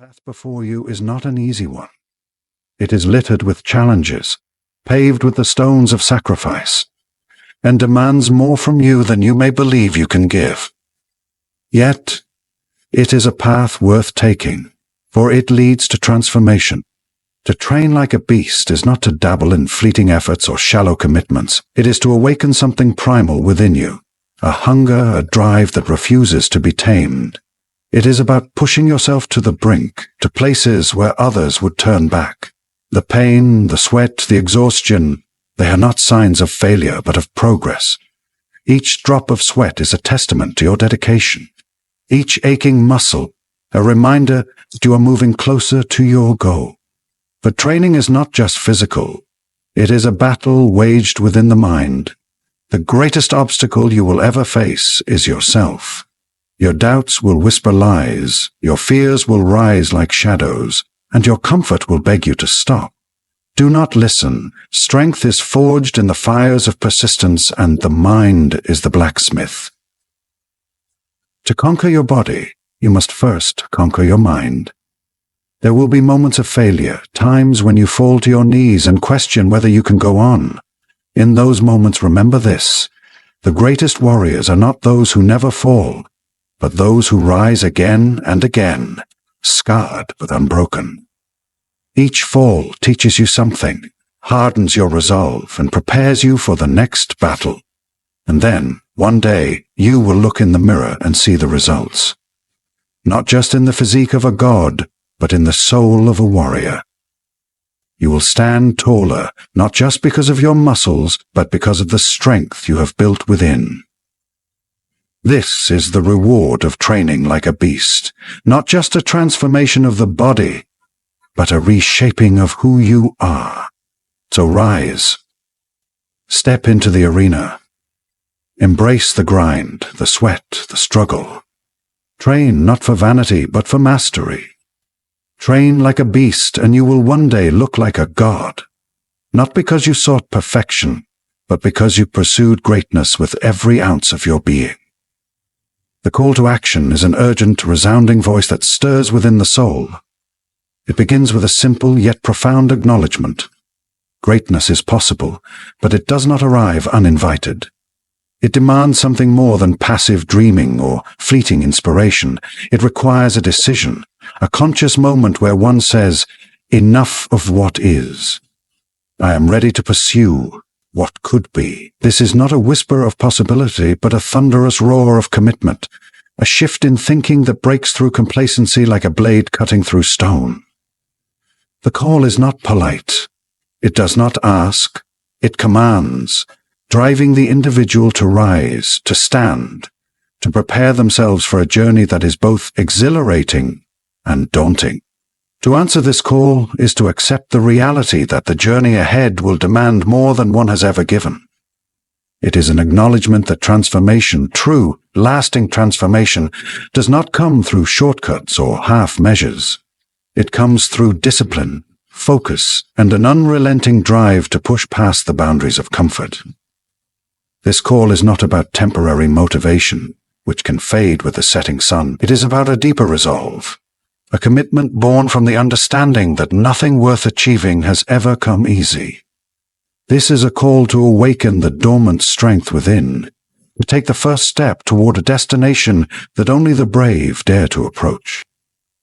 path before you is not an easy one. It is littered with challenges, paved with the stones of sacrifice, and demands more from you than you may believe you can give. Yet, it is a path worth taking, for it leads to transformation. To train like a beast is not to dabble in fleeting efforts or shallow commitments. It is to awaken something primal within you, a hunger, a drive that refuses to be tamed. It is about pushing yourself to the brink, to places where others would turn back. The pain, the sweat, the exhaustion, they are not signs of failure, but of progress. Each drop of sweat is a testament to your dedication. Each aching muscle, a reminder that you are moving closer to your goal. But training is not just physical. It is a battle waged within the mind. The greatest obstacle you will ever face is yourself. Your doubts will whisper lies, your fears will rise like shadows, and your comfort will beg you to stop. Do not listen. Strength is forged in the fires of persistence, and the mind is the blacksmith. To conquer your body, you must first conquer your mind. There will be moments of failure, times when you fall to your knees and question whether you can go on. In those moments, remember this: the greatest warriors are not those who never fall, but those who rise again and again, scarred but unbroken. Each fall teaches you something, hardens your resolve, and prepares you for the next battle. And then, one day, you will look in the mirror and see the results. Not just in the physique of a god, but in the soul of a warrior. You will stand taller, not just because of your muscles, but because of the strength you have built within. This is the reward of training like a beast, not just a transformation of the body, but a reshaping of who you are. So rise. Step into the arena. Embrace the grind, the sweat, the struggle. Train not for vanity, but for mastery. Train like a beast, and you will one day look like a god. Not because you sought perfection, but because you pursued greatness with every ounce of your being. The call to action is an urgent, resounding voice that stirs within the soul. It begins with a simple yet profound acknowledgement. Greatness is possible, but it does not arrive uninvited. It demands something more than passive dreaming or fleeting inspiration. It requires a decision, a conscious moment where one says, "Enough of what is. I am ready to pursue what could be." This is not a whisper of possibility, but a thunderous roar of commitment, a shift in thinking that breaks through complacency like a blade cutting through stone. The call is not polite. It does not ask. It commands, driving the individual to rise, to stand, to prepare themselves for a journey that is both exhilarating and daunting. To answer this call is to accept the reality that the journey ahead will demand more than one has ever given. It is an acknowledgement that transformation, true, lasting transformation, does not come through shortcuts or half measures. It comes through discipline, focus, and an unrelenting drive to push past the boundaries of comfort. This call is not about temporary motivation, which can fade with the setting sun. It is about a deeper resolve, a commitment born from the understanding that nothing worth achieving has ever come easy. This is a call to awaken the dormant strength within, to take the first step toward a destination that only the brave dare to approach.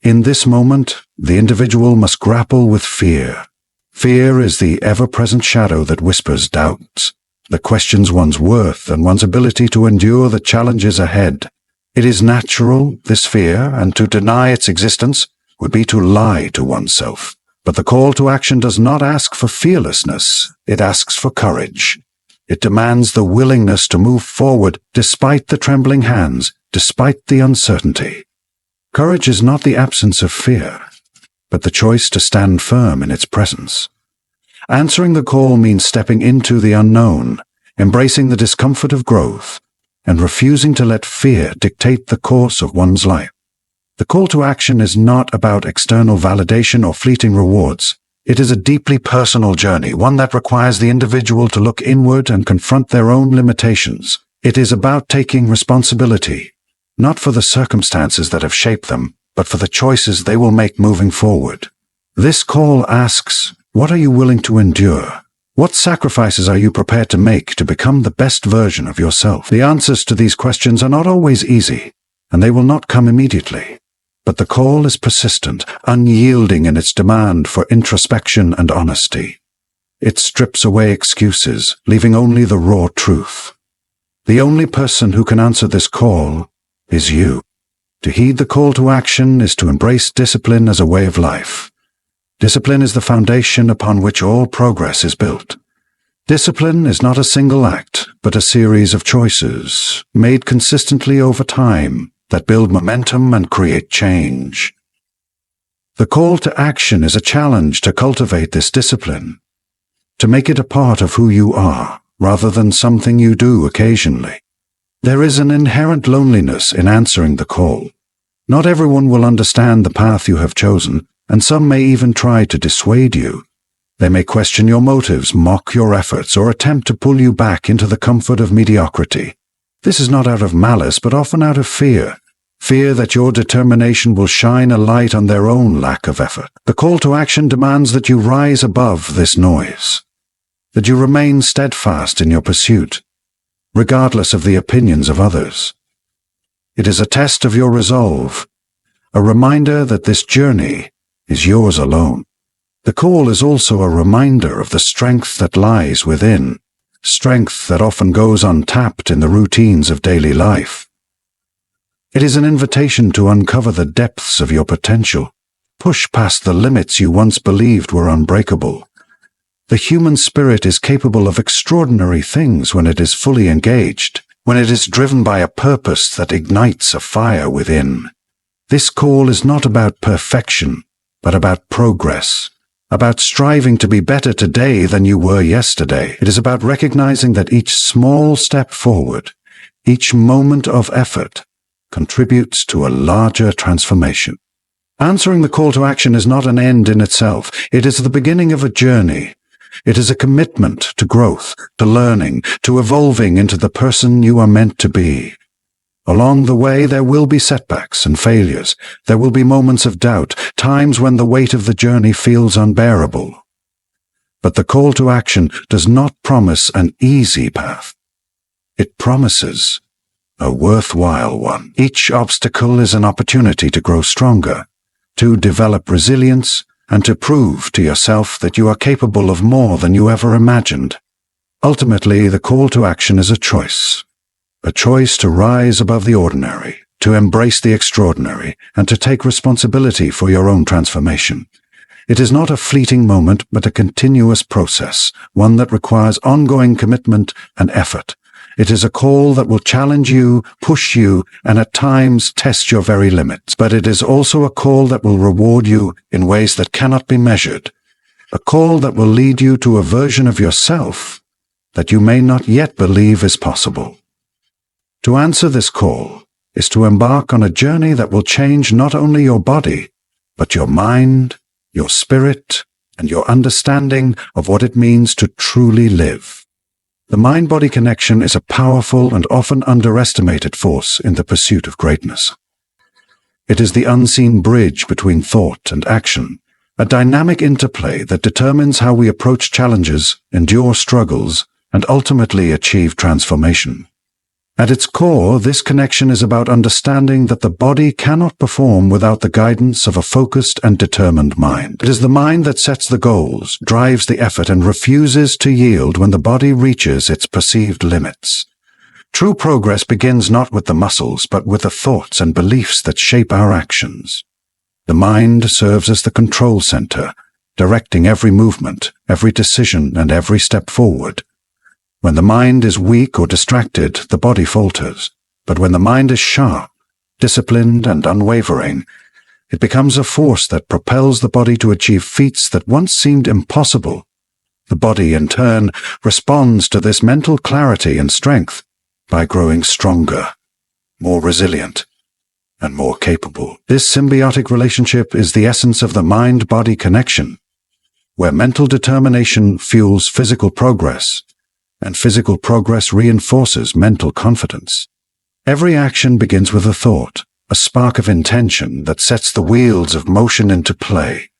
In this moment, the individual must grapple with fear. Fear is the ever-present shadow that whispers doubts, that questions one's worth and one's ability to endure the challenges ahead. It is natural, this fear, and to deny its existence would be to lie to oneself. But the call to action does not ask for fearlessness, it asks for courage. It demands the willingness to move forward despite the trembling hands, despite the uncertainty. Courage is not the absence of fear, but the choice to stand firm in its presence. Answering the call means stepping into the unknown, embracing the discomfort of growth, and refusing to let fear dictate the course of one's life. The call to action is not about external validation or fleeting rewards. It is a deeply personal journey, one that requires the individual to look inward and confront their own limitations. It is about taking responsibility, not for the circumstances that have shaped them, but for the choices they will make moving forward. This call asks, what are you willing to endure? What sacrifices are you prepared to make to become the best version of yourself? The answers to these questions are not always easy, and they will not come immediately. But the call is persistent, unyielding in its demand for introspection and honesty. It strips away excuses, leaving only the raw truth. The only person who can answer this call is you. To heed the call to action is to embrace discipline as a way of life. Discipline is the foundation upon which all progress is built. Discipline is not a single act, but a series of choices, made consistently over time, that build momentum and create change. The call to action is a challenge to cultivate this discipline, to make it a part of who you are, rather than something you do occasionally. There is an inherent loneliness in answering the call. Not everyone will understand the path you have chosen, and some may even try to dissuade you. They may question your motives, mock your efforts, or attempt to pull you back into the comfort of mediocrity. This is not out of malice, but often out of fear. Fear that your determination will shine a light on their own lack of effort. The call to action demands that you rise above this noise, that you remain steadfast in your pursuit, regardless of the opinions of others. It is a test of your resolve, a reminder that this journey is yours alone. The call is also a reminder of the strength that lies within, strength that often goes untapped in the routines of daily life. It is an invitation to uncover the depths of your potential, push past the limits you once believed were unbreakable. The human spirit is capable of extraordinary things when it is fully engaged, when it is driven by a purpose that ignites a fire within. This call is not about perfection, but about progress, about striving to be better today than you were yesterday. It is about recognizing that each small step forward, each moment of effort, contributes to a larger transformation. Answering the call to action is not an end in itself. It is the beginning of a journey. It is a commitment to growth, to learning, to evolving into the person you are meant to be. Along the way, there will be setbacks and failures. There will be moments of doubt, times when the weight of the journey feels unbearable. But the call to action does not promise an easy path. It promises a worthwhile one. Each obstacle is an opportunity to grow stronger, to develop resilience, and to prove to yourself that you are capable of more than you ever imagined. Ultimately, the call to action is a choice to rise above the ordinary, to embrace the extraordinary, and to take responsibility for your own transformation. It is not a fleeting moment, but a continuous process, one that requires ongoing commitment and effort. It is a call that will challenge you, push you, and at times test your very limits. But it is also a call that will reward you in ways that cannot be measured. A call that will lead you to a version of yourself that you may not yet believe is possible. To answer this call is to embark on a journey that will change not only your body, but your mind, your spirit, and your understanding of what it means to truly live. The mind-body connection is a powerful and often underestimated force in the pursuit of greatness. It is the unseen bridge between thought and action, a dynamic interplay that determines how we approach challenges, endure struggles, and ultimately achieve transformation. At its core, this connection is about understanding that the body cannot perform without the guidance of a focused and determined mind. It is the mind that sets the goals, drives the effort, and refuses to yield when the body reaches its perceived limits. True progress begins not with the muscles, but with the thoughts and beliefs that shape our actions. The mind serves as the control center, directing every movement, every decision, and every step forward. When the mind is weak or distracted, the body falters. But when the mind is sharp, disciplined, and unwavering, it becomes a force that propels the body to achieve feats that once seemed impossible. The body, in turn, responds to this mental clarity and strength by growing stronger, more resilient, and more capable. This symbiotic relationship is the essence of the mind-body connection, where mental determination fuels physical progress, and physical progress reinforces mental confidence. Every action begins with a thought, a spark of intention that sets the wheels of motion into play.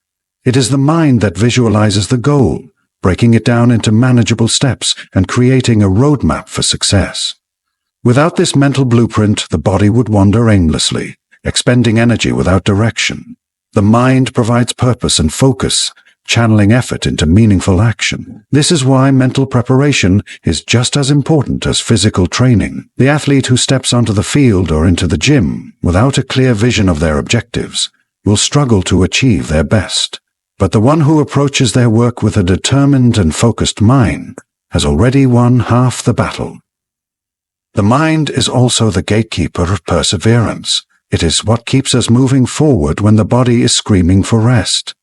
It is the mind that visualizes the goal, breaking it down into manageable steps and creating a roadmap for success. Without this mental blueprint, the body would wander aimlessly, expending energy without direction. The mind provides purpose and focus, channeling effort into meaningful action. This is why mental preparation is just as important as physical training. The athlete who steps onto the field or into the gym without a clear vision of their objectives will struggle to achieve their best. But the one who approaches their work with a determined and focused mind has already won half the battle. The mind is also the gatekeeper of perseverance. It is what keeps us moving forward when the body is screaming for rest.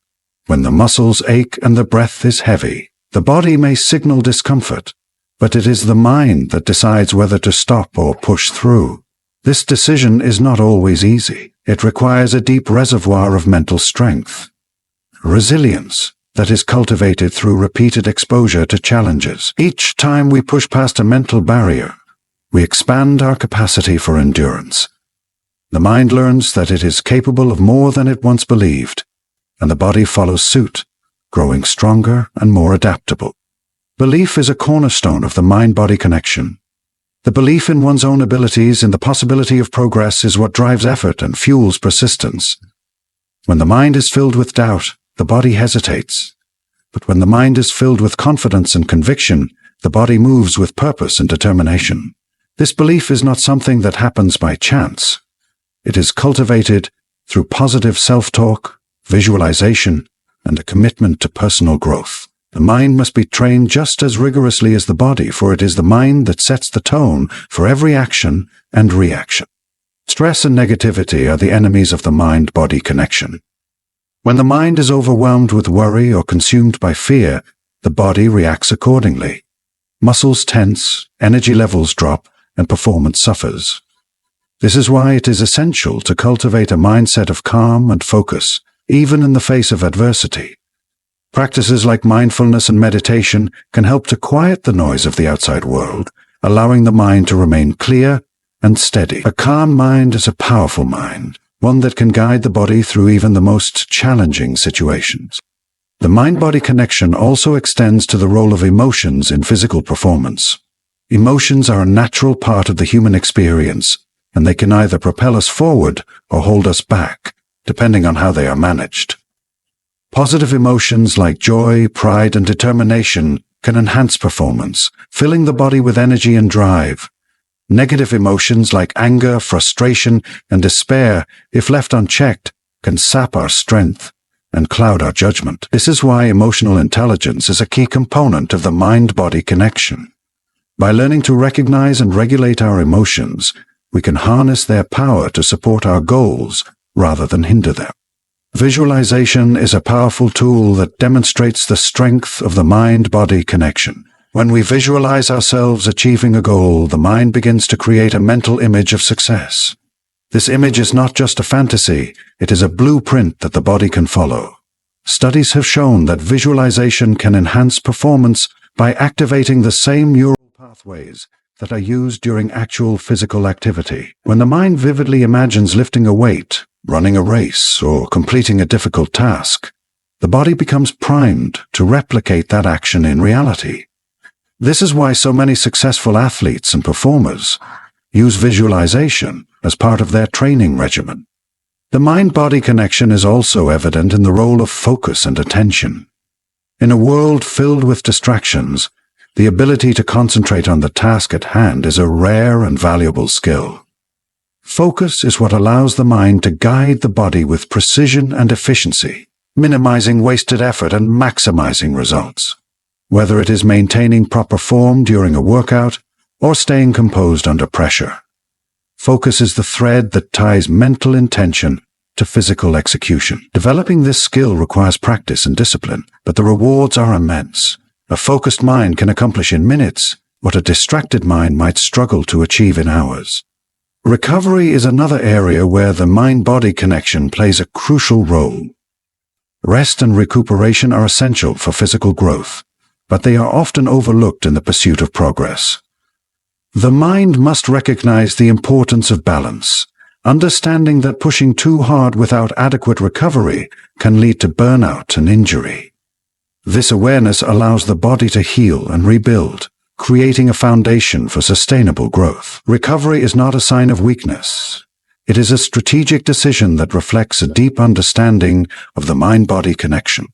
When the muscles ache and the breath is heavy, the body may signal discomfort, but it is the mind that decides whether to stop or push through. This decision is not always easy. It requires a deep reservoir of mental strength, resilience that is cultivated through repeated exposure to challenges. Each time we push past a mental barrier, we expand our capacity for endurance. The mind learns that it is capable of more than it once believed, and the body follows suit, growing stronger and more adaptable. Belief is a cornerstone of the mind-body connection. The belief in one's own abilities and the possibility of progress is what drives effort and fuels persistence. When the mind is filled with doubt, the body hesitates. But when the mind is filled with confidence and conviction, the body moves with purpose and determination. This belief is not something that happens by chance. It is cultivated through positive self-talk, visualization, and a commitment to personal growth. The mind must be trained just as rigorously as the body, for it is the mind that sets the tone for every action and reaction. Stress and negativity are the enemies of the mind-body connection. When the mind is overwhelmed with worry or consumed by fear, the body reacts accordingly. Muscles tense, energy levels drop, and performance suffers. This is why it is essential to cultivate a mindset of calm and focus, even in the face of adversity. Practices like mindfulness and meditation can help to quiet the noise of the outside world, allowing the mind to remain clear and steady. A calm mind is a powerful mind, one that can guide the body through even the most challenging situations. The mind-body connection also extends to the role of emotions in physical performance. Emotions are a natural part of the human experience, and they can either propel us forward or hold us back, depending on how they are managed. Positive emotions like joy, pride, and determination can enhance performance, filling the body with energy and drive. Negative emotions like anger, frustration, and despair, if left unchecked, can sap our strength and cloud our judgment. This is why emotional intelligence is a key component of the mind-body connection. By learning to recognize and regulate our emotions, we can harness their power to support our goals rather than hinder them. Visualization is a powerful tool that demonstrates the strength of the mind-body connection. When we visualize ourselves achieving a goal, the mind begins to create a mental image of success. This image is not just a fantasy, it is a blueprint that the body can follow. Studies have shown that visualization can enhance performance by activating the same neural pathways that are used during actual physical activity. When the mind vividly imagines lifting a weight, running a race, or completing a difficult task, the body becomes primed to replicate that action in reality. This is why so many successful athletes and performers use visualization as part of their training regimen. The mind-body connection is also evident in the role of focus and attention. In a world filled with distractions, the ability to concentrate on the task at hand is a rare and valuable skill. Focus is what allows the mind to guide the body with precision and efficiency, minimizing wasted effort and maximizing results. Whether it is maintaining proper form during a workout or staying composed under pressure, focus is the thread that ties mental intention to physical execution. Developing this skill requires practice and discipline, but the rewards are immense. A focused mind can accomplish in minutes what a distracted mind might struggle to achieve in hours. Recovery is another area where the mind-body connection plays a crucial role. Rest and recuperation are essential for physical growth, but they are often overlooked in the pursuit of progress. The mind must recognize the importance of balance, understanding that pushing too hard without adequate recovery can lead to burnout and injury. This awareness allows the body to heal and rebuild, creating a foundation for sustainable growth. Recovery is not a sign of weakness. It is a strategic decision that reflects a deep understanding of the mind-body connection.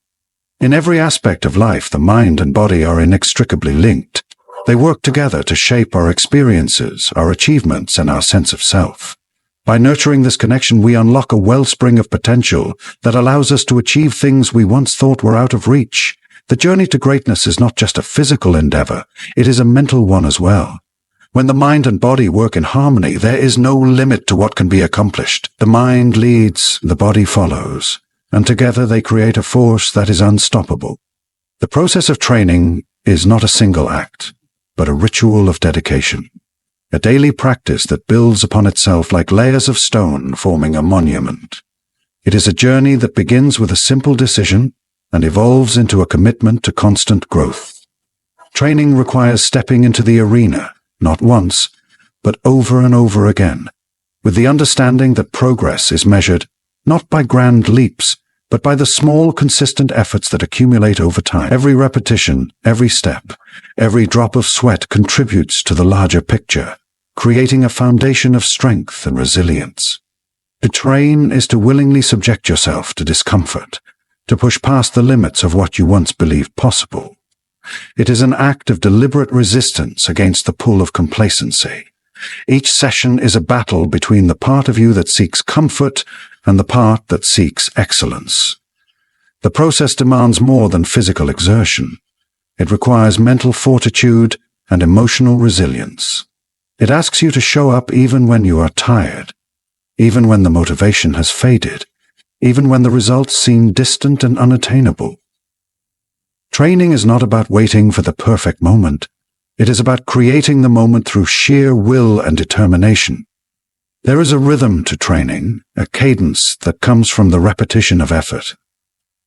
In every aspect of life, the mind and body are inextricably linked. They work together to shape our experiences, our achievements, and our sense of self. By nurturing this connection, we unlock a wellspring of potential that allows us to achieve things we once thought were out of reach. The journey to greatness is not just a physical endeavor, it is a mental one as well. When the mind and body work in harmony, there is no limit to what can be accomplished. The mind leads, the body follows, and together they create a force that is unstoppable. The process of training is not a single act, but a ritual of dedication. A daily practice that builds upon itself like layers of stone forming a monument. It is a journey that begins with a simple decision and evolves into a commitment to constant growth. Training requires stepping into the arena, not once, but over and over again, with the understanding that progress is measured not by grand leaps, but by the small, consistent efforts that accumulate over time. Every repetition, every step, every drop of sweat contributes to the larger picture, creating a foundation of strength and resilience. To train is to willingly subject yourself to discomfort, to push past the limits of what you once believed possible. It is an act of deliberate resistance against the pull of complacency. Each session is a battle between the part of you that seeks comfort and the part that seeks excellence. The process demands more than physical exertion. It requires mental fortitude and emotional resilience. It asks you to show up even when you are tired, even when the motivation has faded, even when the results seem distant and unattainable. Training is not about waiting for the perfect moment. It is about creating the moment through sheer will and determination. There is a rhythm to training, a cadence that comes from the repetition of effort.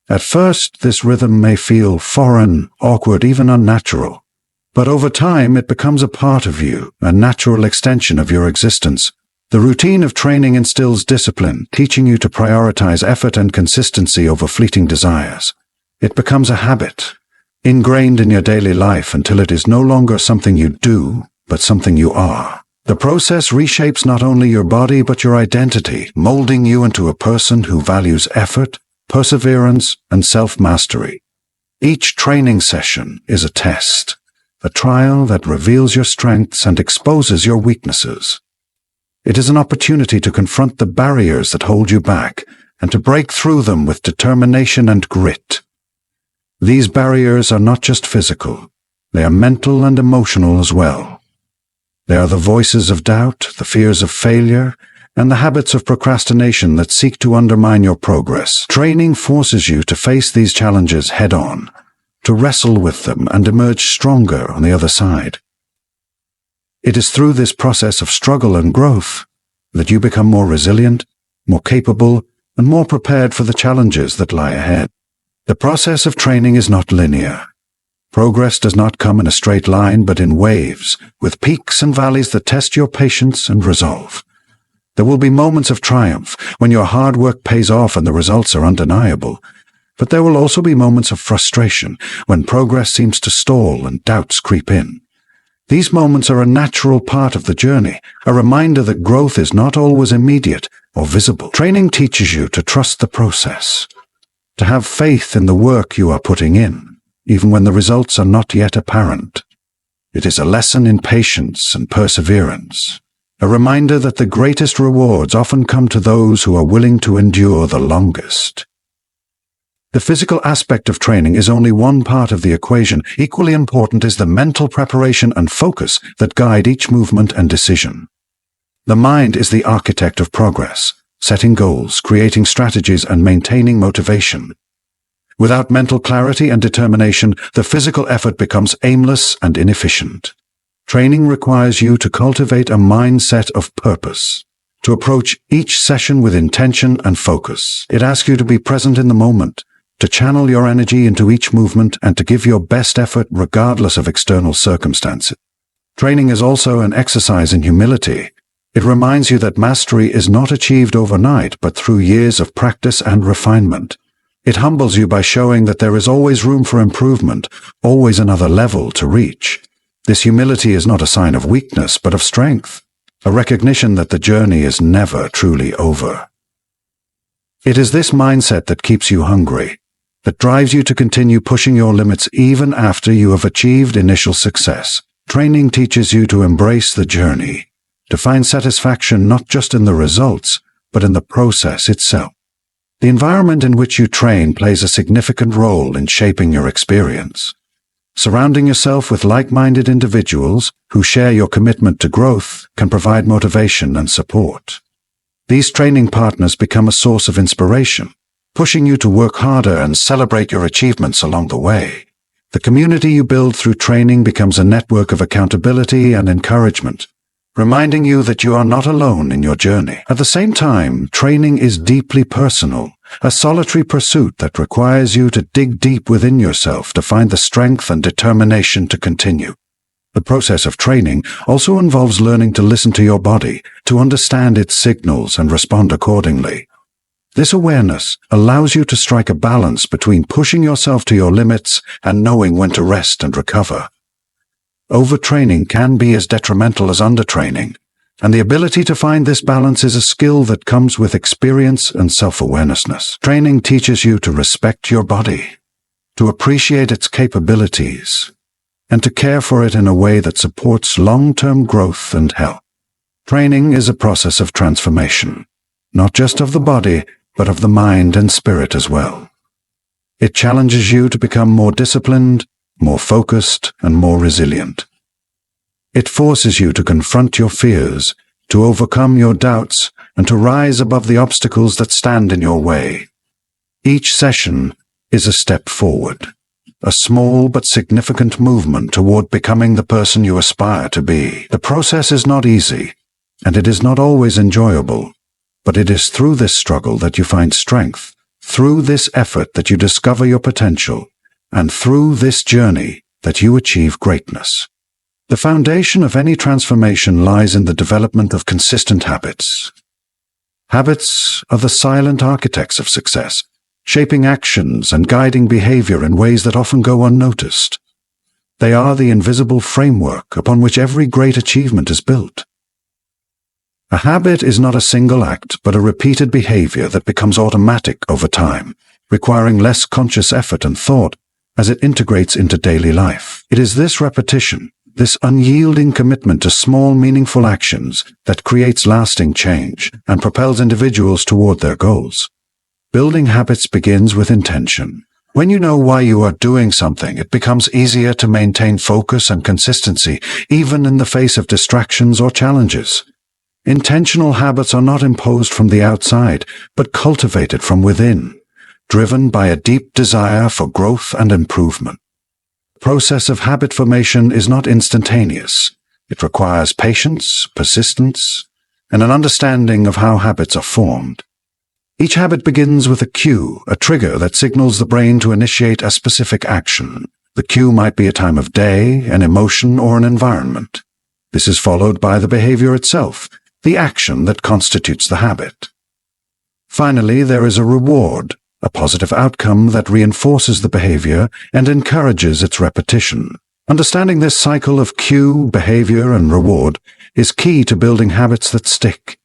At first, this rhythm may feel foreign, awkward, even unnatural. But over time, it becomes a part of you, a natural extension of your existence. The routine of training instills discipline, teaching you to prioritize effort and consistency over fleeting desires. It becomes a habit, ingrained in your daily life until it is no longer something you do, but something you are. The process reshapes not only your body but your identity, molding you into a person who values effort, perseverance, and self-mastery. Each training session is a test, a trial that reveals your strengths and exposes your weaknesses. It is an opportunity to confront the barriers that hold you back and to break through them with determination and grit. These barriers are not just physical, they are mental and emotional as well. They are the voices of doubt, the fears of failure, and the habits of procrastination that seek to undermine your progress. Training forces you to face these challenges head-on, to wrestle with them and emerge stronger on the other side. It is through this process of struggle and growth that you become more resilient, more capable, and more prepared for the challenges that lie ahead. The process of training is not linear. Progress does not come in a straight line, but in waves, with peaks and valleys that test your patience and resolve. There will be moments of triumph, when your hard work pays off and the results are undeniable. But there will also be moments of frustration, when progress seems to stall and doubts creep in. These moments are a natural part of the journey, a reminder that growth is not always immediate or visible. Training teaches you to trust the process, to have faith in the work you are putting in, even when the results are not yet apparent. It is a lesson in patience and perseverance, a reminder that the greatest rewards often come to those who are willing to endure the longest. The physical aspect of training is only one part of the equation. Equally important is the mental preparation and focus that guide each movement and decision. The mind is the architect of progress, setting goals, creating strategies, and maintaining motivation. Without mental clarity and determination, the physical effort becomes aimless and inefficient. Training requires you to cultivate a mindset of purpose, to approach each session with intention and focus. It asks you to be present in the moment, to channel your energy into each movement, and to give your best effort regardless of external circumstances. Training is also an exercise in humility. It reminds you that mastery is not achieved overnight, but through years of practice and refinement. It humbles you by showing that there is always room for improvement, always another level to reach. This humility is not a sign of weakness, but of strength, a recognition that the journey is never truly over. It is this mindset that keeps you hungry, that drives you to continue pushing your limits even after you have achieved initial success. Training teaches you to embrace the journey, to find satisfaction not just in the results, but in the process itself. The environment in which you train plays a significant role in shaping your experience. Surrounding yourself with like-minded individuals who share your commitment to growth can provide motivation and support. These training partners become a source of inspiration, pushing you to work harder and celebrate your achievements along the way. The community you build through training becomes a network of accountability and encouragement, reminding you that you are not alone in your journey. At the same time, training is deeply personal, a solitary pursuit that requires you to dig deep within yourself to find the strength and determination to continue. The process of training also involves learning to listen to your body, to understand its signals and respond accordingly. This awareness allows you to strike a balance between pushing yourself to your limits and knowing when to rest and recover. Overtraining can be as detrimental as undertraining, and the ability to find this balance is a skill that comes with experience and self-awareness. Training teaches you to respect your body, to appreciate its capabilities, and to care for it in a way that supports long-term growth and health. Training is a process of transformation, not just of the body, but of the mind and spirit as well. It challenges you to become more disciplined, more focused, and more resilient. It forces you to confront your fears, to overcome your doubts, and to rise above the obstacles that stand in your way. Each session is a step forward, a small but significant movement toward becoming the person you aspire to be. The process is not easy, and it is not always enjoyable, but it is through this struggle that you find strength, through this effort that you discover your potential, and through this journey that you achieve greatness. The foundation of any transformation lies in the development of consistent habits. Habits are the silent architects of success, shaping actions and guiding behavior in ways that often go unnoticed. They are the invisible framework upon which every great achievement is built. A habit is not a single act, but a repeated behavior that becomes automatic over time, requiring less conscious effort and thought as it integrates into daily life. It is this repetition, this unyielding commitment to small, meaningful actions that creates lasting change and propels individuals toward their goals. Building habits begins with intention. When you know why you are doing something, it becomes easier to maintain focus and consistency, even in the face of distractions or challenges. Intentional habits are not imposed from the outside, but cultivated from within, driven by a deep desire for growth and improvement. The process of habit formation is not instantaneous. It requires patience, persistence, and an understanding of how habits are formed. Each habit begins with a cue, a trigger that signals the brain to initiate a specific action. The cue might be a time of day, an emotion, or an environment. This is followed by the behavior itself, the action that constitutes the habit. Finally, there is a reward, a positive outcome that reinforces the behavior and encourages its repetition. Understanding this cycle of cue, behavior, and reward is key to building habits that stick.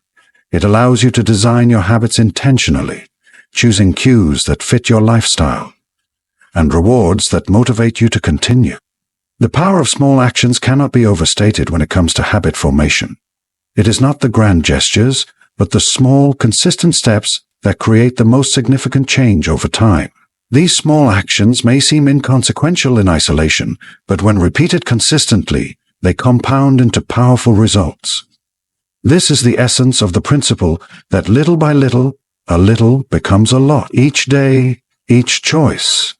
It allows you to design your habits intentionally, choosing cues that fit your lifestyle, and rewards that motivate you to continue. The power of small actions cannot be overstated when it comes to habit formation. It is not the grand gestures, but the small, consistent steps that create the most significant change over time. These small actions may seem inconsequential in isolation, but when repeated consistently, they compound into powerful results. This is the essence of the principle that little by little, a little becomes a lot. Each day, each choice,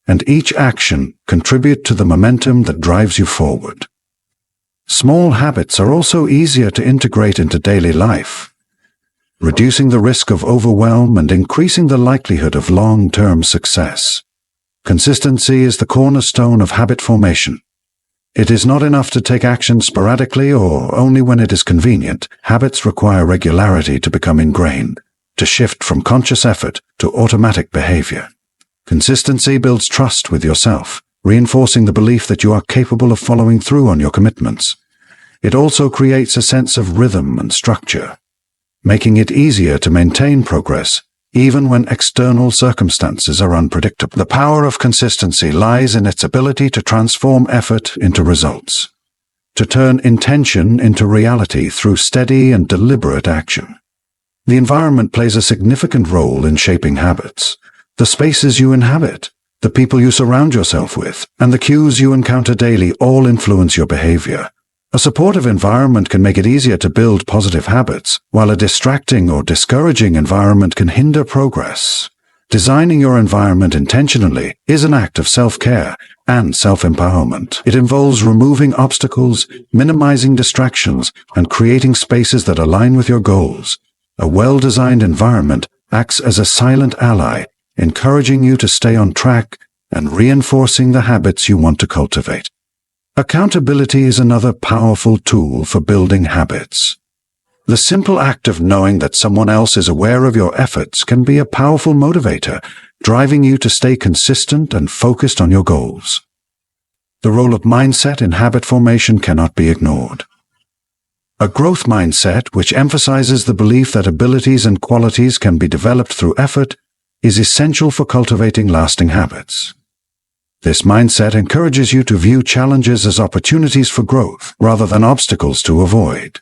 and each action contribute to the momentum that drives you forward. Small habits are also easier to integrate into daily life, reducing the risk of overwhelm and increasing the likelihood of long-term success. Consistency is the cornerstone of habit formation. It is not enough to take action sporadically or only when it is convenient. Habits require regularity to become ingrained, to shift from conscious effort to automatic behavior. Consistency builds trust with yourself, reinforcing the belief that you are capable of following through on your commitments. It also creates a sense of rhythm and structure, making it easier to maintain progress even when external circumstances are unpredictable. The power of consistency lies in its ability to transform effort into results, to turn intention into reality through steady and deliberate action. The environment plays a significant role in shaping habits. The spaces you inhabit, the people you surround yourself with, and the cues you encounter daily all influence your behavior. A supportive environment can make it easier to build positive habits, while a distracting or discouraging environment can hinder progress. Designing your environment intentionally is an act of self-care and self-empowerment. It involves removing obstacles, minimizing distractions, and creating spaces that align with your goals. A well-designed environment acts as a silent ally, encouraging you to stay on track and reinforcing the habits you want to cultivate. Accountability is another powerful tool for building habits. The simple act of knowing that someone else is aware of your efforts can be a powerful motivator, driving you to stay consistent and focused on your goals. The role of mindset in habit formation cannot be ignored. A growth mindset, which emphasizes the belief that abilities and qualities can be developed through effort, is essential for cultivating lasting habits. This mindset encourages you to view challenges as opportunities for growth rather than obstacles to avoid.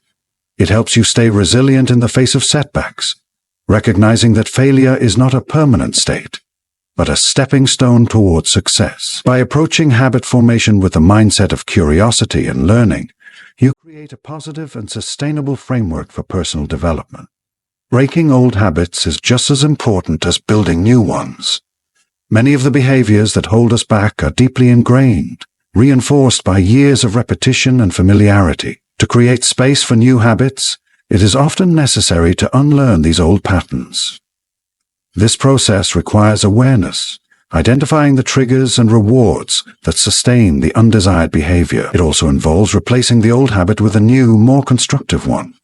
It helps you stay resilient in the face of setbacks, recognizing that failure is not a permanent state, but a stepping stone towards success. By approaching habit formation with a mindset of curiosity and learning, you create a positive and sustainable framework for personal development. Breaking old habits is just as important as building new ones. Many of the behaviors that hold us back are deeply ingrained, reinforced by years of repetition and familiarity. To create space for new habits, it is often necessary to unlearn these old patterns. This process requires awareness, identifying the triggers and rewards that sustain the undesired behavior. It also involves replacing the old habit with a new, more constructive one,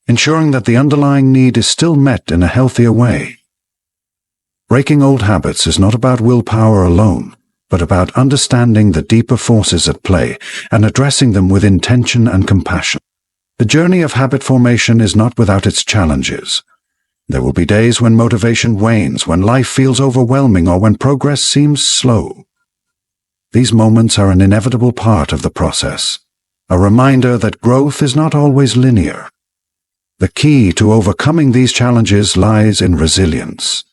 ensuring that the underlying need is still met in a healthier way. Breaking old habits is not about willpower alone, but about understanding the deeper forces at play and addressing them with intention and compassion. The journey of habit formation is not without its challenges. There will be days when motivation wanes, when life feels overwhelming, or when progress seems slow. These moments are an inevitable part of the process, a reminder that growth is not always linear. The key to overcoming these challenges lies in resilience,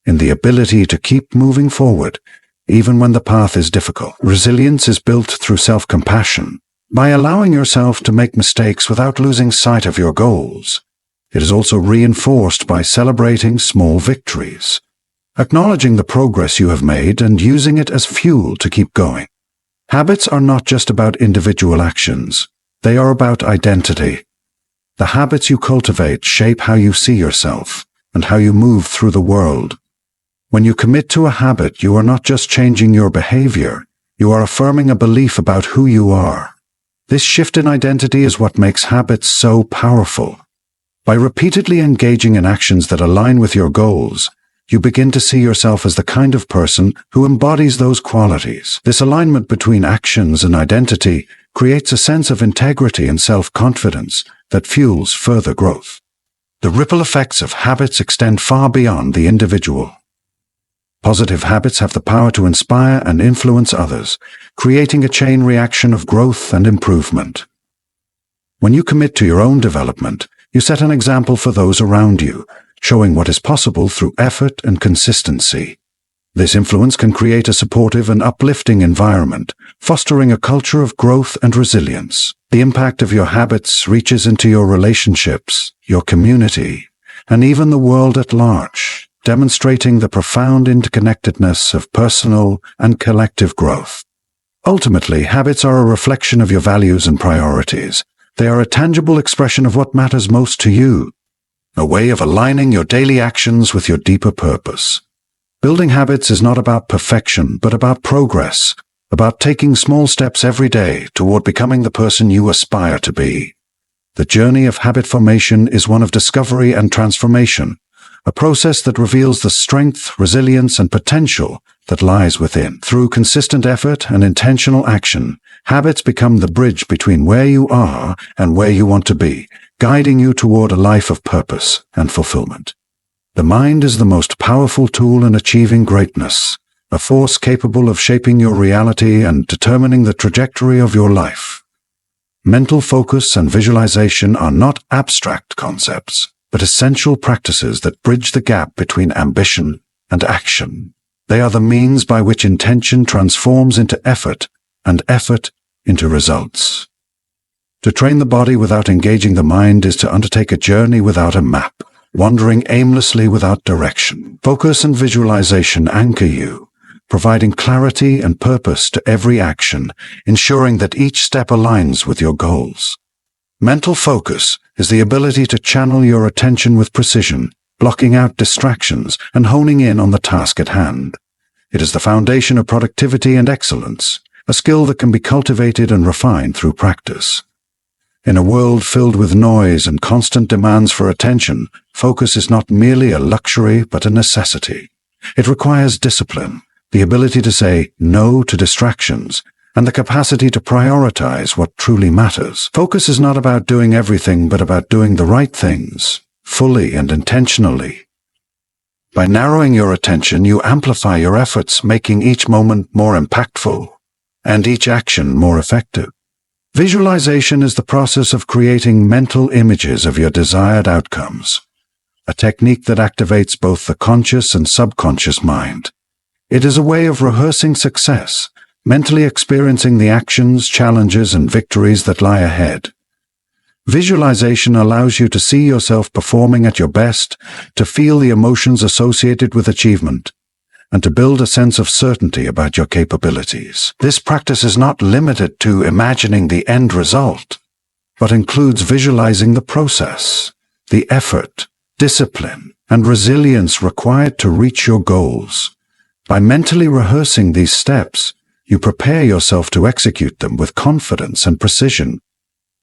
in the ability to keep moving forward, even when the path is difficult. Resilience is built through self-compassion, by allowing yourself to make mistakes without losing sight of your goals. It is also reinforced by celebrating small victories, acknowledging the progress you have made and using it as fuel to keep going. Habits are not just about individual actions. They are about identity. The habits you cultivate shape how you see yourself and how you move through the world. When you commit to a habit, you are not just changing your behavior, you are affirming a belief about who you are. This shift in identity is what makes habits so powerful. By repeatedly engaging in actions that align with your goals, you begin to see yourself as the kind of person who embodies those qualities. This alignment between actions and identity creates a sense of integrity and self-confidence that fuels further growth. The ripple effects of habits extend far beyond the individual. Positive habits have the power to inspire and influence others, creating a chain reaction of growth and improvement. When you commit to your own development, you set an example for those around you, showing what is possible through effort and consistency. This influence can create a supportive and uplifting environment, fostering a culture of growth and resilience. The impact of your habits reaches into your relationships, your community, and even the world at large, demonstrating the profound interconnectedness of personal and collective growth. Ultimately, habits are a reflection of your values and priorities. They are a tangible expression of what matters most to you, a way of aligning your daily actions with your deeper purpose. Building habits is not about perfection, but about progress, about taking small steps every day toward becoming the person you aspire to be. The journey of habit formation is one of discovery and transformation, a process that reveals the strength, resilience, and potential that lies within. Through consistent effort and intentional action, habits become the bridge between where you are and where you want to be, guiding you toward a life of purpose and fulfillment. The mind is the most powerful tool in achieving greatness, a force capable of shaping your reality and determining the trajectory of your life. Mental focus and visualization are not abstract concepts, but essential practices that bridge the gap between ambition and action. They are the means by which intention transforms into effort and effort into results. To train the body without engaging the mind is to undertake a journey without a map, wandering aimlessly without direction. Focus and visualization anchor you, providing clarity and purpose to every action, ensuring that each step aligns with your goals. Mental focus is the ability to channel your attention with precision, blocking out distractions and honing in on the task at hand. It is the foundation of productivity and excellence, a skill that can be cultivated and refined through practice. In a world filled with noise and constant demands for attention, focus is not merely a luxury but a necessity. It requires discipline, the ability to say no to distractions, and the capacity to prioritize what truly matters. Focus is not about doing everything but about doing the right things, fully and intentionally. By narrowing your attention, you amplify your efforts, making each moment more impactful and each action more effective. Visualization is the process of creating mental images of your desired outcomes, a technique that activates both the conscious and subconscious mind. It is a way of rehearsing success, mentally experiencing the actions, challenges, and victories that lie ahead. Visualization allows you to see yourself performing at your best, to feel the emotions associated with achievement, and to build a sense of certainty about your capabilities. This practice is not limited to imagining the end result, but includes visualizing the process, the effort, discipline, and resilience required to reach your goals. By mentally rehearsing these steps, you prepare yourself to execute them with confidence and precision.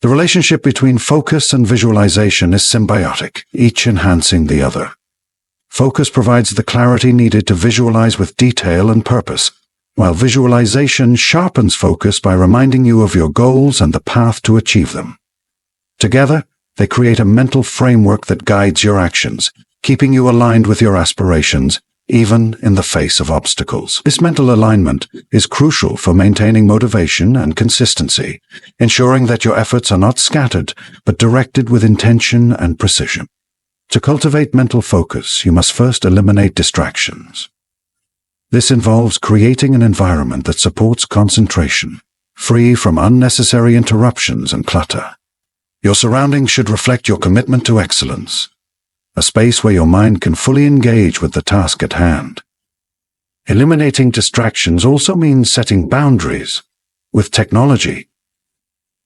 The relationship between focus and visualization is symbiotic, each enhancing the other. Focus provides the clarity needed to visualize with detail and purpose, while visualization sharpens focus by reminding you of your goals and the path to achieve them. Together, they create a mental framework that guides your actions, keeping you aligned with your aspirations, even in the face of obstacles. This mental alignment is crucial for maintaining motivation and consistency, ensuring that your efforts are not scattered, but directed with intention and precision. To cultivate mental focus, you must first eliminate distractions. This involves creating an environment that supports concentration, free from unnecessary interruptions and clutter. Your surroundings should reflect your commitment to excellence, a space where your mind can fully engage with the task at hand. Eliminating distractions also means setting boundaries with technology,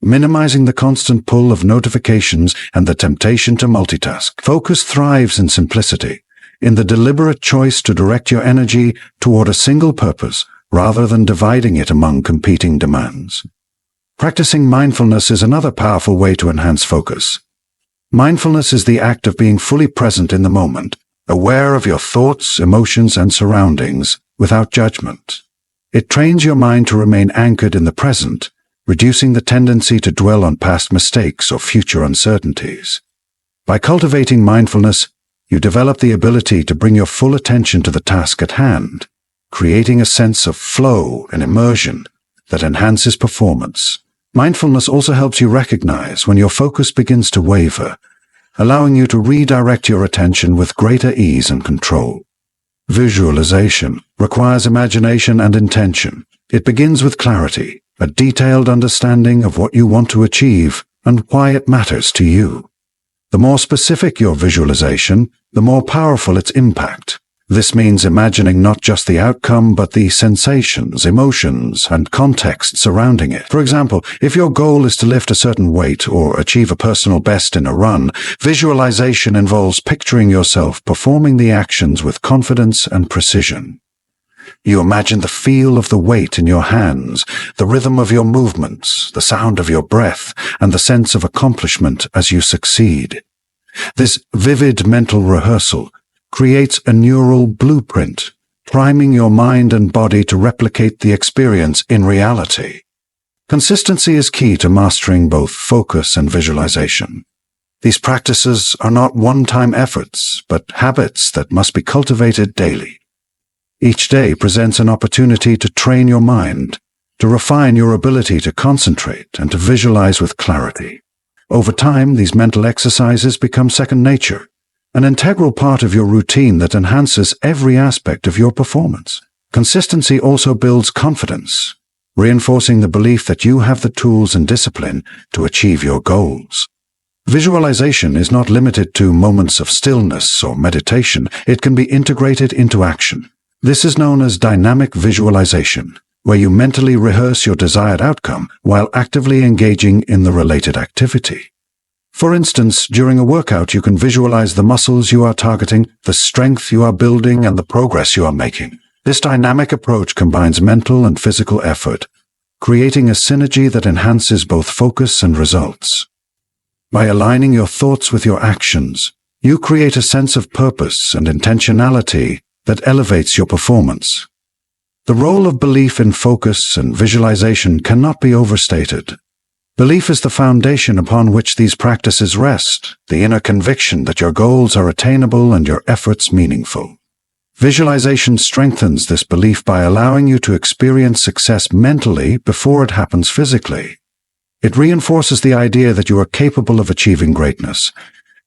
minimizing the constant pull of notifications and the temptation to multitask. Focus thrives in simplicity, in the deliberate choice to direct your energy toward a single purpose rather than dividing it among competing demands. Practicing mindfulness is another powerful way to enhance focus. Mindfulness is the act of being fully present in the moment, aware of your thoughts, emotions, and surroundings without judgment. It trains your mind to remain anchored in the present, reducing the tendency to dwell on past mistakes or future uncertainties. By cultivating mindfulness, you develop the ability to bring your full attention to the task at hand, creating a sense of flow and immersion that enhances performance. Mindfulness also helps you recognize when your focus begins to waver, allowing you to redirect your attention with greater ease and control. Visualization requires imagination and intention. It begins with clarity, a detailed understanding of what you want to achieve and why it matters to you. The more specific your visualization, the more powerful its impact. This means imagining not just the outcome, but the sensations, emotions, and context surrounding it. For example, if your goal is to lift a certain weight or achieve a personal best in a run, visualization involves picturing yourself performing the actions with confidence and precision. You imagine the feel of the weight in your hands, the rhythm of your movements, the sound of your breath, and the sense of accomplishment as you succeed. This vivid mental rehearsal creates a neural blueprint, priming your mind and body to replicate the experience in reality. Consistency is key to mastering both focus and visualization. These practices are not one-time efforts, but habits that must be cultivated daily. Each day presents an opportunity to train your mind, to refine your ability to concentrate and to visualize with clarity. Over time, these mental exercises become second nature, an integral part of your routine that enhances every aspect of your performance. Consistency also builds confidence, reinforcing the belief that you have the tools and discipline to achieve your goals. Visualization is not limited to moments of stillness or meditation. It can be integrated into action. This is known as dynamic visualization, where you mentally rehearse your desired outcome while actively engaging in the related activity. For instance, during a workout, you can visualize the muscles you are targeting, the strength you are building, and the progress you are making. This dynamic approach combines mental and physical effort, creating a synergy that enhances both focus and results. By aligning your thoughts with your actions, you create a sense of purpose and intentionality that elevates your performance. The role of belief in focus and visualization cannot be overstated. Belief is the foundation upon which these practices rest, the inner conviction that your goals are attainable and your efforts meaningful. Visualization strengthens this belief by allowing you to experience success mentally before it happens physically. It reinforces the idea that you are capable of achieving greatness,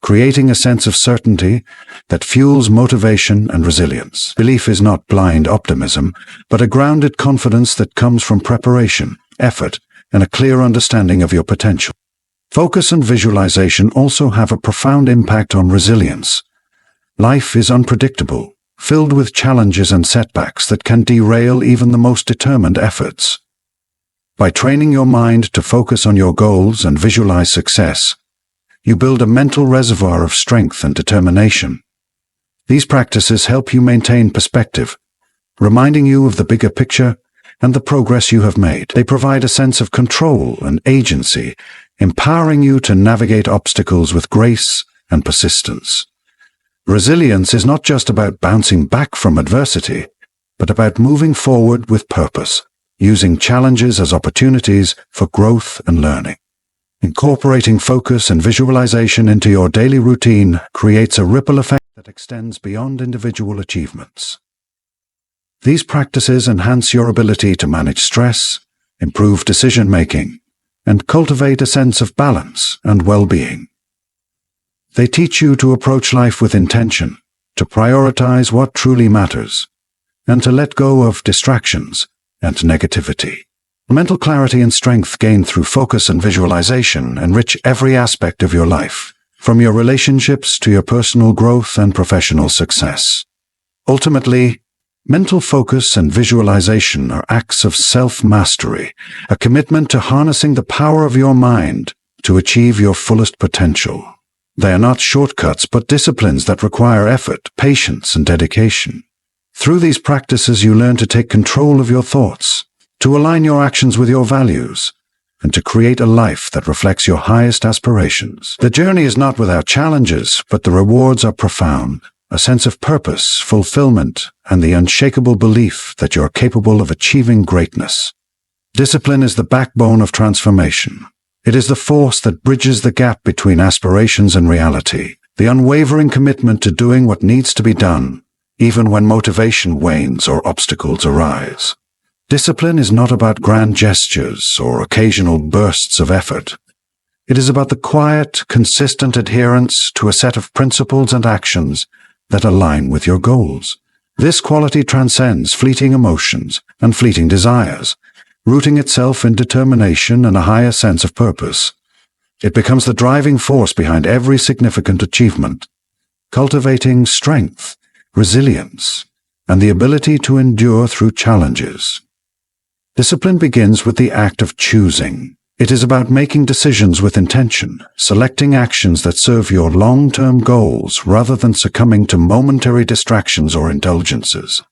creating a sense of certainty that fuels motivation and resilience. Belief is not blind optimism, but a grounded confidence that comes from preparation, effort, and a clear understanding of your potential. Focus and visualization also have a profound impact on resilience. Life is unpredictable, filled with challenges and setbacks that can derail even the most determined efforts. By training your mind to focus on your goals and visualize success, you build a mental reservoir of strength and determination. These practices help you maintain perspective, reminding you of the bigger picture and the progress you have made. They provide a sense of control and agency, empowering you to navigate obstacles with grace and persistence. Resilience is not just about bouncing back from adversity, but about moving forward with purpose, using challenges as opportunities for growth and learning. Incorporating focus and visualization into your daily routine creates a ripple effect that extends beyond individual achievements. These practices enhance your ability to manage stress, improve decision-making, and cultivate a sense of balance and well-being. They teach you to approach life with intention, to prioritize what truly matters, and to let go of distractions and negativity. Mental clarity and strength gained through focus and visualization enrich every aspect of your life, from your relationships to your personal growth and professional success. Ultimately, mental focus and visualization are acts of self-mastery, a commitment to harnessing the power of your mind to achieve your fullest potential. They are not shortcuts, but disciplines that require effort, patience, and dedication. Through these practices, you learn to take control of your thoughts, to align your actions with your values, and to create a life that reflects your highest aspirations. The journey is not without challenges, but the rewards are profound. A sense of purpose, fulfillment, and the unshakable belief that you're capable of achieving greatness. Discipline is the backbone of transformation. It is the force that bridges the gap between aspirations and reality, the unwavering commitment to doing what needs to be done, even when motivation wanes or obstacles arise. Discipline is not about grand gestures or occasional bursts of effort. It is about the quiet, consistent adherence to a set of principles and actions that align with your goals. This quality transcends fleeting emotions and fleeting desires, rooting itself in determination and a higher sense of purpose. It becomes the driving force behind every significant achievement, cultivating strength, resilience, and the ability to endure through challenges. Discipline begins with the act of choosing. It is about making decisions with intention, selecting actions that serve your long-term goals rather than succumbing to momentary distractions or indulgences.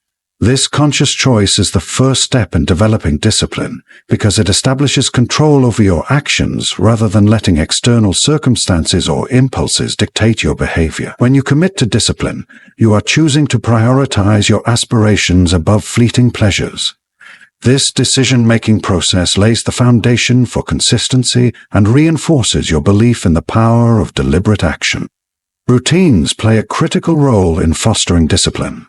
This conscious choice is the first step in developing discipline because it establishes control over your actions rather than letting external circumstances or impulses dictate your behavior. When you commit to discipline, you are choosing to prioritize your aspirations above fleeting pleasures. This decision-making process lays the foundation for consistency and reinforces your belief in the power of deliberate action. Routines play a critical role in fostering discipline.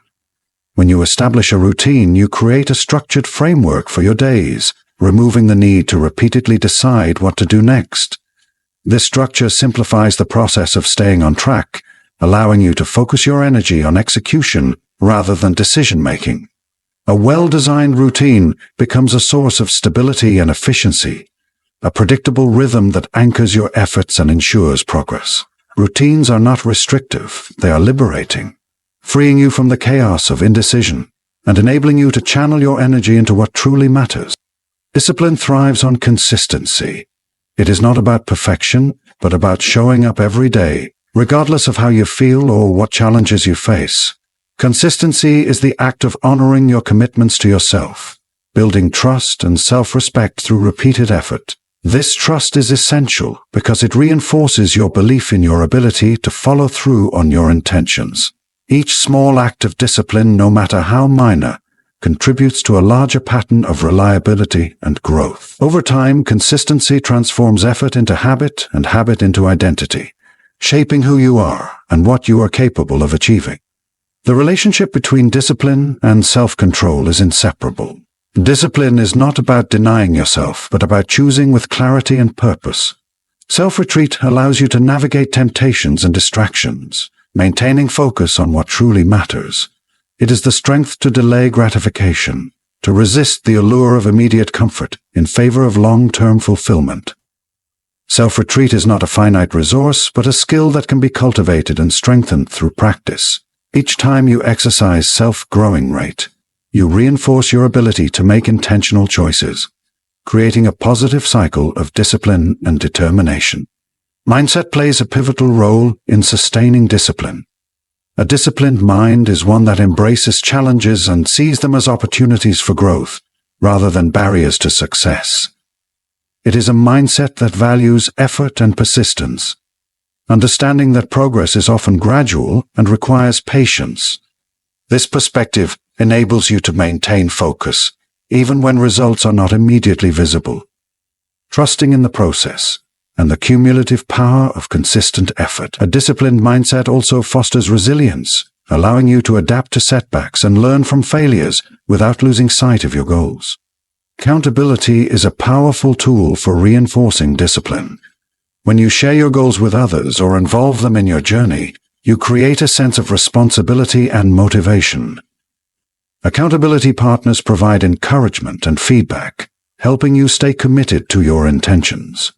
When you establish a routine, you create a structured framework for your days, removing the need to repeatedly decide what to do next. This structure simplifies the process of staying on track, allowing you to focus your energy on execution rather than decision-making. A well-designed routine becomes a source of stability and efficiency, a predictable rhythm that anchors your efforts and ensures progress. Routines are not restrictive, they are liberating, freeing you from the chaos of indecision and enabling you to channel your energy into what truly matters. Discipline thrives on consistency. It is not about perfection, but about showing up every day, regardless of how you feel or what challenges you face. Consistency is the act of honoring your commitments to yourself, building trust and self-respect through repeated effort. This trust is essential because it reinforces your belief in your ability to follow through on your intentions. Each small act of discipline, no matter how minor, contributes to a larger pattern of reliability and growth. Over time, consistency transforms effort into habit and habit into identity, shaping who you are and what you are capable of achieving. The relationship between discipline and self-control is inseparable. Discipline is not about denying yourself, but about choosing with clarity and purpose. Self-retreat allows you to navigate temptations and distractions, maintaining focus on what truly matters. It is the strength to delay gratification, to resist the allure of immediate comfort in favor of long-term fulfillment. Self-retreat is not a finite resource, but a skill that can be cultivated and strengthened through practice. Each time you exercise self-growing rate, you reinforce your ability to make intentional choices, creating a positive cycle of discipline and determination. Mindset plays a pivotal role in sustaining discipline. A disciplined mind is one that embraces challenges and sees them as opportunities for growth, rather than barriers to success. It is a mindset that values effort and persistence, understanding that progress is often gradual and requires patience. This perspective enables you to maintain focus, even when results are not immediately visible, trusting in the process and the cumulative power of consistent effort. A disciplined mindset also fosters resilience, allowing you to adapt to setbacks and learn from failures without losing sight of your goals. Accountability is a powerful tool for reinforcing discipline. When you share your goals with others or involve them in your journey, you create a sense of responsibility and motivation. Accountability partners provide encouragement and feedback, helping you stay committed to your intentions.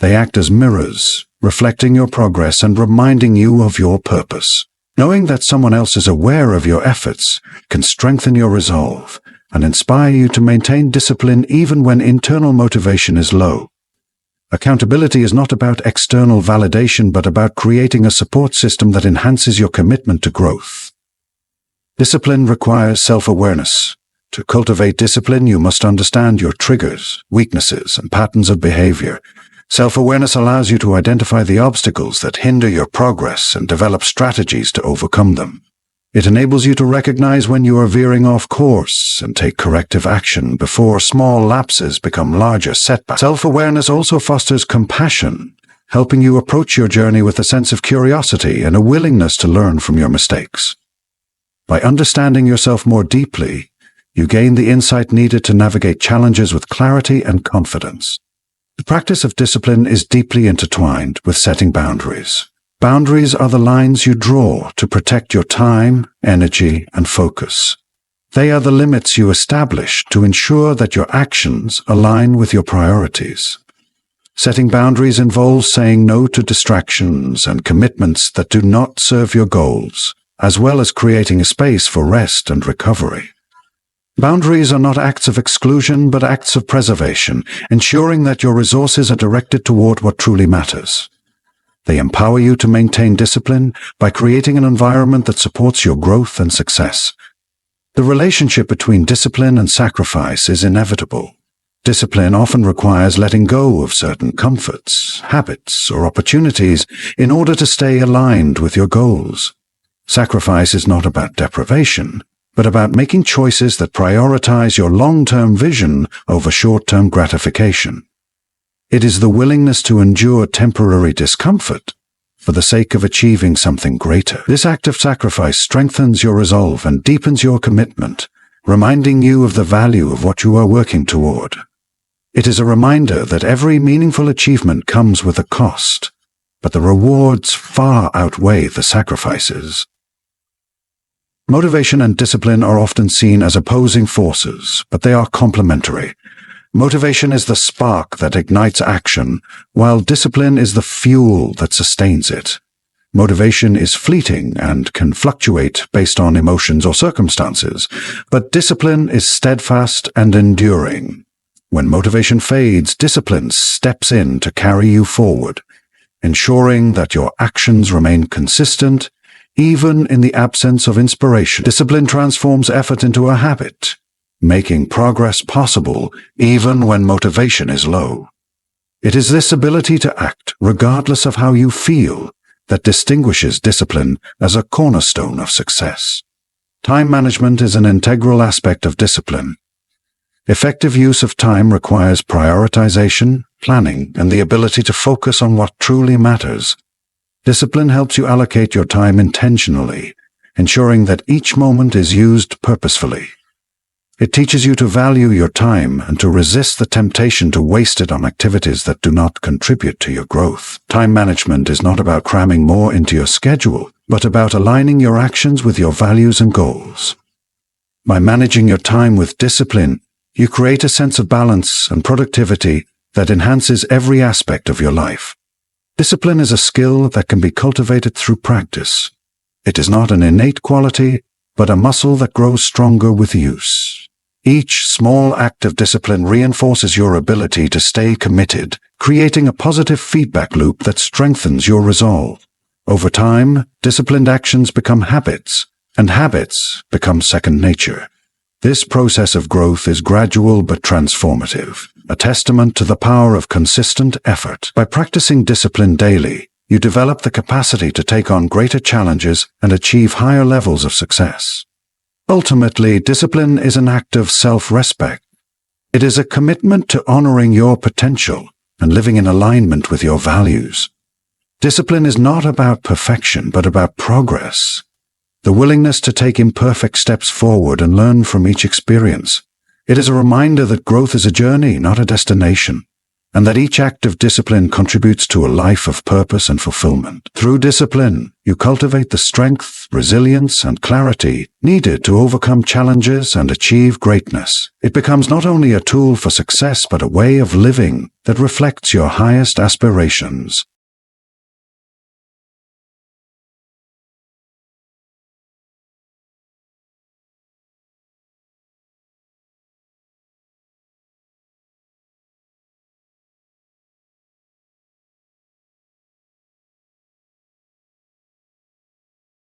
They act as mirrors, reflecting your progress and reminding you of your purpose. Knowing that someone else is aware of your efforts can strengthen your resolve and inspire you to maintain discipline even when internal motivation is low. Accountability is not about external validation, but about creating a support system that enhances your commitment to growth. Discipline requires self-awareness. To cultivate discipline, you must understand your triggers, weaknesses, and patterns of behavior. Self-awareness allows you to identify the obstacles that hinder your progress and develop strategies to overcome them. It enables you to recognize when you are veering off course and take corrective action before small lapses become larger setbacks. Self-awareness also fosters compassion, helping you approach your journey with a sense of curiosity and a willingness to learn from your mistakes. By understanding yourself more deeply, you gain the insight needed to navigate challenges with clarity and confidence. The practice of discipline is deeply intertwined with setting boundaries. Boundaries are the lines you draw to protect your time, energy, and focus. They are the limits you establish to ensure that your actions align with your priorities. Setting boundaries involves saying no to distractions and commitments that do not serve your goals, as well as creating a space for rest and recovery. Boundaries are not acts of exclusion, but acts of preservation, ensuring that your resources are directed toward what truly matters. They empower you to maintain discipline by creating an environment that supports your growth and success. The relationship between discipline and sacrifice is inevitable. Discipline often requires letting go of certain comforts, habits, or opportunities in order to stay aligned with your goals. Sacrifice is not about deprivation, but about making choices that prioritize your long-term vision over short-term gratification. It is the willingness to endure temporary discomfort for the sake of achieving something greater. This act of sacrifice strengthens your resolve and deepens your commitment, reminding you of the value of what you are working toward. It is a reminder that every meaningful achievement comes with a cost, but the rewards far outweigh the sacrifices. Motivation and discipline are often seen as opposing forces, but they are complementary. Motivation is the spark that ignites action, while discipline is the fuel that sustains it. Motivation is fleeting and can fluctuate based on emotions or circumstances, but discipline is steadfast and enduring. When motivation fades, discipline steps in to carry you forward, ensuring that your actions remain consistent even in the absence of inspiration. Discipline transforms effort into a habit, making progress possible even when motivation is low. It is this ability to act, regardless of how you feel, that distinguishes discipline as a cornerstone of success. Time management is an integral aspect of discipline. Effective use of time requires prioritization, planning, and the ability to focus on what truly matters. Discipline helps you allocate your time intentionally, ensuring that each moment is used purposefully. It teaches you to value your time and to resist the temptation to waste it on activities that do not contribute to your growth. Time management is not about cramming more into your schedule, but about aligning your actions with your values and goals. By managing your time with discipline, you create a sense of balance and productivity that enhances every aspect of your life. Discipline is a skill that can be cultivated through practice. It is not an innate quality, but a muscle that grows stronger with use. Each small act of discipline reinforces your ability to stay committed, creating a positive feedback loop that strengthens your resolve. Over time, disciplined actions become habits, and habits become second nature. This process of growth is gradual but transformative, a testament to the power of consistent effort. By practicing discipline daily, you develop the capacity to take on greater challenges and achieve higher levels of success. Ultimately, discipline is an act of self-respect. It is a commitment to honoring your potential and living in alignment with your values. Discipline is not about perfection, but about progress. The willingness to take imperfect steps forward and learn from each experience. It is a reminder that growth is a journey, not a destination, and that each act of discipline contributes to a life of purpose and fulfillment. Through discipline, you cultivate the strength, resilience, and clarity needed to overcome challenges and achieve greatness. It becomes not only a tool for success, but a way of living that reflects your highest aspirations.